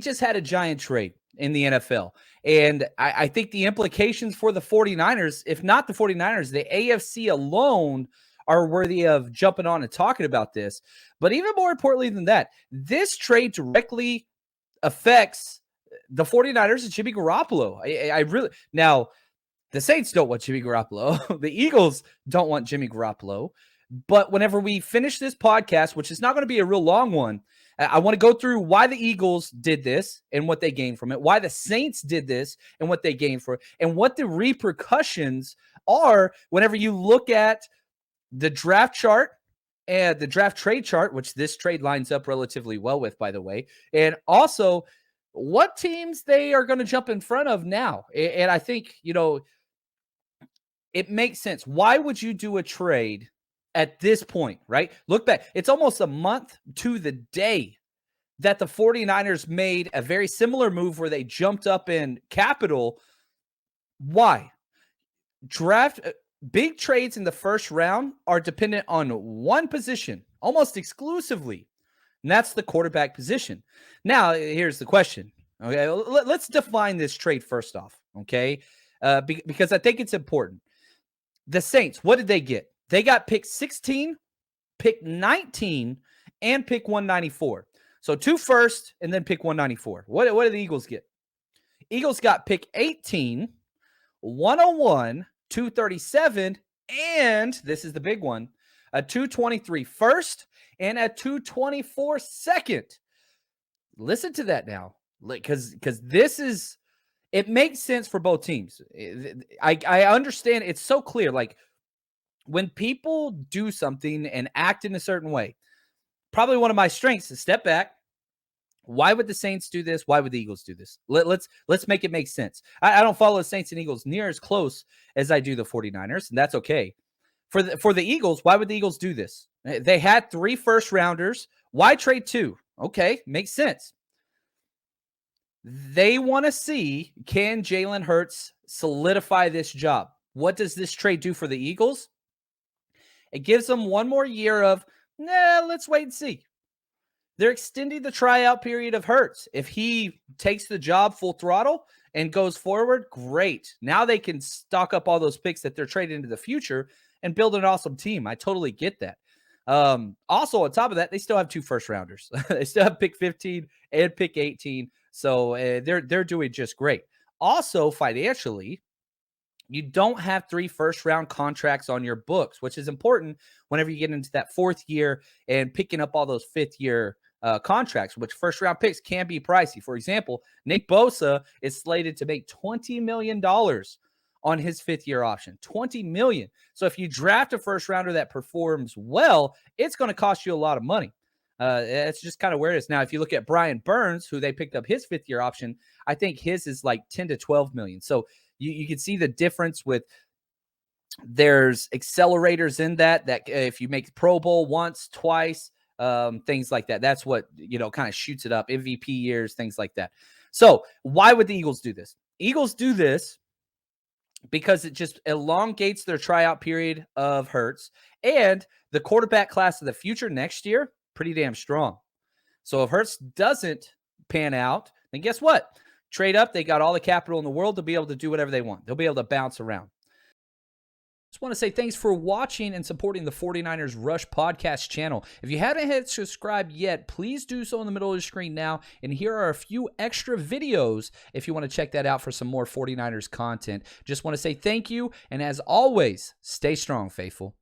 just had a giant trade in the NFL. And I think the implications for the 49ers, if not the 49ers, the AFC alone are worthy of jumping on and talking about this. But even more importantly than that, this trade directly affects the 49ers and Jimmy Garoppolo. I really now the Saints don't want Jimmy Garoppolo. The Eagles don't want Jimmy Garoppolo. But whenever we finish this podcast, which is not going to be a real long one, I want to go through why the Eagles did this and what they gained from it, why the Saints did this and what they gained from it, and what the repercussions are whenever you look at the draft chart and the draft trade chart, which this trade lines up relatively well with, by the way, and also what teams they are going to jump in front of now. And I think, it makes sense. Why would you do a trade at this point, right? Look back. It's almost a month to the day that the 49ers made a very similar move where they jumped up in capital. Why? Big trades in the first round are dependent on one position, almost exclusively, and that's the quarterback position. Now, here's the question. Okay, let's define this trade first off, okay? Because I think it's important. The Saints, what did they get? They got pick 16, pick 19, and pick 194. So 2 first and then pick 194. What did the Eagles get? Eagles got pick 18, 101, 237, and this is the big one, a 223 first and a 224 second. Listen to that now, because it makes sense for both teams. I understand. It's so clear. Like, when people do something and act in a certain way, probably one of my strengths is step back. Why would the Saints do this? Why would the Eagles do this? Let's make it make sense. I don't follow the Saints and Eagles near as close as I do the 49ers, and that's okay. For the Eagles, why would the Eagles do this? They had 3 first rounders. Why trade 2? Okay, makes sense. They want to see, can Jalen Hurts solidify this job? What does this trade do for the Eagles? It gives them one more year of, let's wait and see. They're extending the tryout period of Hurts. If he takes the job full throttle and goes forward, great. Now they can stock up all those picks that they're trading into the future and build an awesome team. I totally get that. Also, on top of that, they still have 2 first rounders. They still have pick 15 and pick 18. So they're doing just great. Also, financially, you don't have 3 first-round contracts on your books, which is important whenever you get into that 4th year and picking up all those 5th-year contracts, which first-round picks can be pricey. For example, Nick Bosa is slated to make $20 million on his 5th-year option. $20 million. So if you draft a first-rounder that performs well, it's going to cost you a lot of money. It's just kind of where it is. Now, if you look at Brian Burns, who they picked up his 5th-year option, I think his is like 10 to 12 million. So you can see the difference with there's accelerators in that if you make Pro Bowl once, twice, things like that. That's what, kind of shoots it up. MVP years, things like that. So why would the Eagles do this? Eagles do this because it just elongates their tryout period of Hurts, and the quarterback class of the future next year, pretty damn strong. So if Hurts doesn't pan out, then guess what? Trade up. They got all the capital in the world to be able to do whatever they want. They'll be able to bounce around. Just want to say thanks for watching and supporting the 49ers Rush podcast channel. If you haven't hit subscribe yet, please do so in the middle of the screen now. And here are a few extra videos if you want to check that out for some more 49ers content. Just want to say thank you. And as always, stay strong, faithful.